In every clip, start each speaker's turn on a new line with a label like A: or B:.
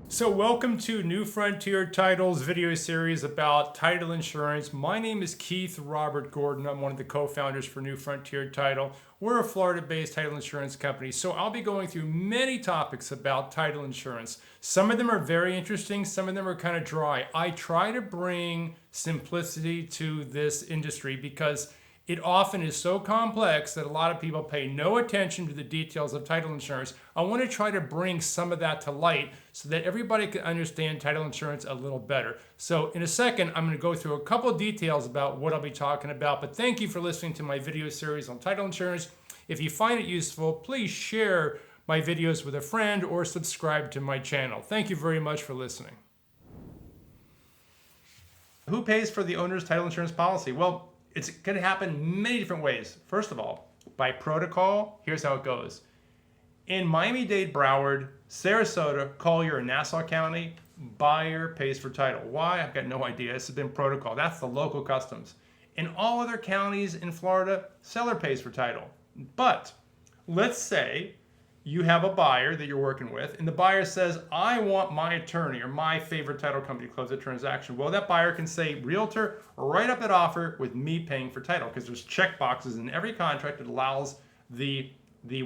A: So welcome to New Frontier Title's video series about title insurance. My name is Keith Robert Gordon. I'm one of the co-founders for New Frontier Title. We're a Florida-based title insurance company, so I'll be going through many topics about title insurance. Some of them are very interesting, some of them are kind of dry. I try to bring simplicity to this industry because it often is so complex that a lot of people pay no attention to the details of title insurance. I want to try to bring some of that to light so that everybody can understand title insurance a little better. So in a second, I'm going to go through a couple of details about what I'll be talking about, but thank you for listening to my video series on title insurance. If you find it useful, please share my videos with a friend or subscribe to my channel. Thank you very much for listening. Who pays for the owner's title insurance policy? Well, it's going to happen many different ways. First of all, by protocol, here's how it goes. In Miami-Dade, Broward, Sarasota, Collier, and Nassau County, buyer pays for title. Why? I've got no idea. This has been protocol. That's the local customs. In all other counties in Florida, seller pays for title. But let's say you have a buyer that you're working with, and the buyer says, I want my attorney or my favorite title company to close a transaction. Well, that buyer can say, realtor, write up that offer with me paying for title, because there's check boxes in every contract that allows the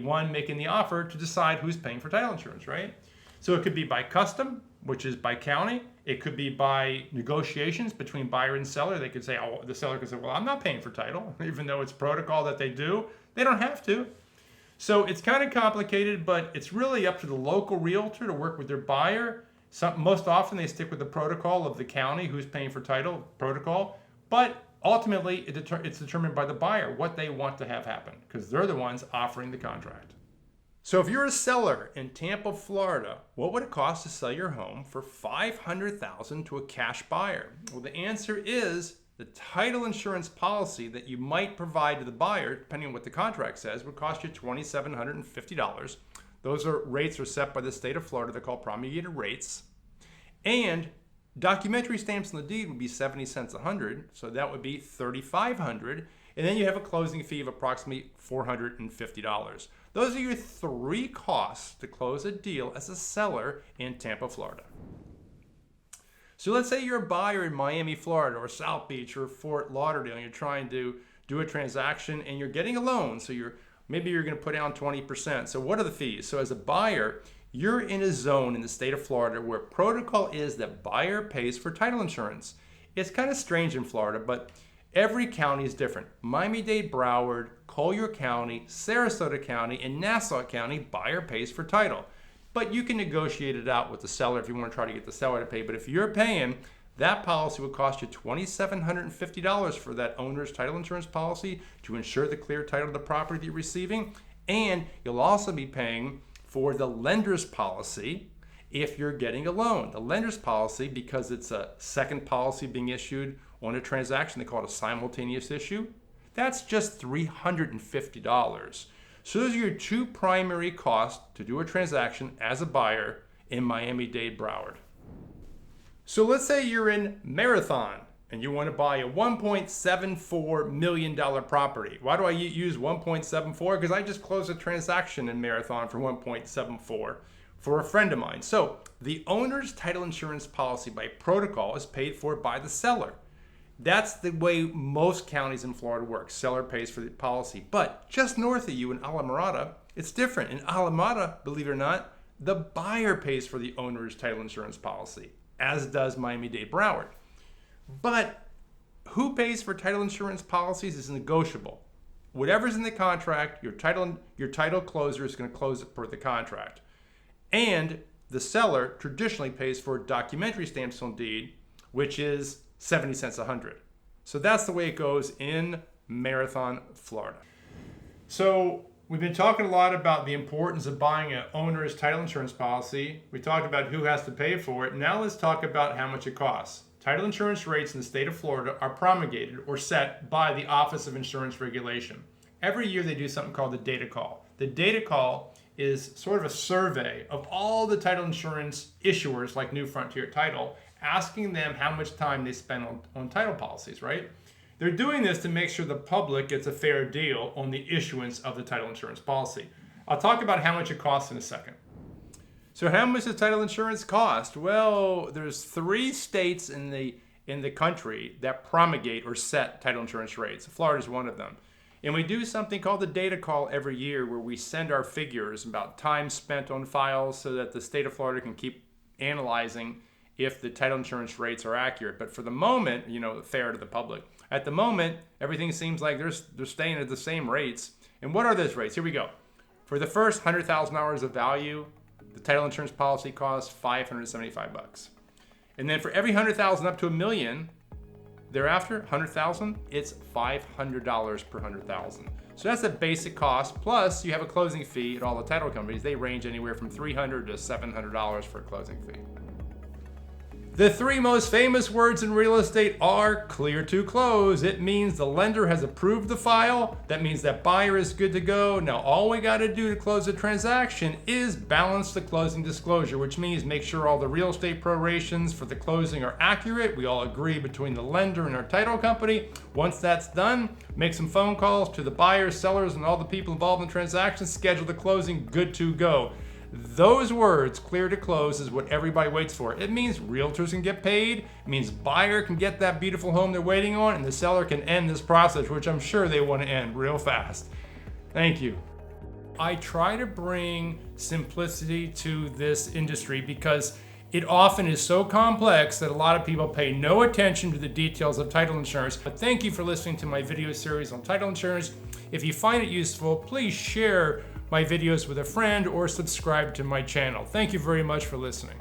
A: one making the offer to decide who's paying for title insurance, right? So it could be by custom, which is by county. It could be by negotiations between buyer and seller. They could say, oh, the seller could say, well, I'm not paying for title, even though it's protocol that they do. They don't have to. So it's kind of complicated, but it's really up to the local realtor to work with their buyer. Most often they stick with the protocol of the county who's paying for title protocol, but ultimately it's determined by the buyer what they want to have happen because they're the ones offering the contract. So if you're a seller in Tampa, Florida, what would it cost to sell your home for $500,000 to a cash buyer? Well, the answer is the title insurance policy that you might provide to the buyer, depending on what the contract says, would cost you $2,750. Those rates are set by the state of Florida. They're called promulgated rates. And documentary stamps on the deed would be 70 cents a hundred, so that would be $3,500. And then you have a closing fee of approximately $450. Those are your three costs to close a deal as a seller in Tampa, Florida. So let's say you're a buyer in Miami, Florida, or South Beach, or Fort Lauderdale, and you're trying to do a transaction and you're getting a loan. So maybe you're going to put down 20%. So what are the fees? So as a buyer, you're in a zone in the state of Florida where protocol is that buyer pays for title insurance. It's kind of strange in Florida, but every county is different. Miami-Dade, Broward, Collier County, Sarasota County, and Nassau County, buyer pays for title. But you can negotiate it out with the seller if you want to try to get the seller to pay. But if you're paying, that policy would cost you $2,750 for that owner's title insurance policy to ensure the clear title of the property that you're receiving. And you'll also be paying for the lender's policy if you're getting a loan. The lender's policy, because it's a second policy being issued on a transaction, they call it a simultaneous issue, that's just $350. So those are your two primary costs to do a transaction as a buyer in Miami-Dade, Broward. So let's say you're in Marathon and you want to buy a $1.74 million property. Why do I use 1.74? Because I just closed a transaction in Marathon for 1.74 for a friend of mine. So the owner's title insurance policy by protocol is paid for by the seller. That's the way most counties in Florida work. Seller pays for the policy. But just north of you in Alamorada, it's different. In Alamorada, believe it or not, the buyer pays for the owner's title insurance policy, as does Miami-Dade, Broward. But who pays for title insurance policies is negotiable. Whatever's in the contract, your title closer is going to close it per the contract. And the seller traditionally pays for documentary stamps on deed, which is 70 cents a hundred. So that's the way it goes in Marathon, Florida. So we've been talking a lot about the importance of buying an owner's title insurance policy. We talked about who has to pay for it. Now let's talk about how much it costs. Title insurance rates in the state of Florida are promulgated or set by the Office of Insurance Regulation. Every year they do something called the data call. The data call is sort of a survey of all the title insurance issuers like New Frontier Title, asking them how much time they spend on title policies, right? They're doing this to make sure the public gets a fair deal on the issuance of the title insurance policy. I'll talk about how much it costs in a second. So how much does title insurance cost? Well, there's 3 states in the country that promulgate or set title insurance rates. Florida is one of them. And we do something called the data call every year where we send our figures about time spent on files so that the state of Florida can keep analyzing if the title insurance rates are accurate. But for the moment, fair to the public. At the moment, everything seems like they're staying at the same rates. And what are those rates? Here we go. For the first $100,000 of value, the title insurance policy costs $575. And then for every $100,000 up to $1 million, thereafter, $100,000, it's $500 per $100,000. So that's the basic cost. Plus, you have a closing fee at all the title companies. They range anywhere from $300 to $700 for a closing fee. The 3 most famous words in real estate are clear to close. It means the lender has approved the file. That means that buyer is good to go. Now, all we got to do to close the transaction is balance the closing disclosure, which means make sure all the real estate prorations for the closing are accurate. We all agree between the lender and our title company. Once that's done, make some phone calls to the buyers, sellers, and all the people involved in the transaction. Schedule the closing, good to go. Those words, clear to close, is what everybody waits for. It means realtors can get paid, it means buyer can get that beautiful home they're waiting on, and the seller can end this process, which I'm sure they want to end real fast. Thank you. I try to bring simplicity to this industry because it often is so complex that a lot of people pay no attention to the details of title insurance. But thank you for listening to my video series on title insurance. If you find it useful, please share my videos with a friend or subscribe to my channel. Thank you very much for listening.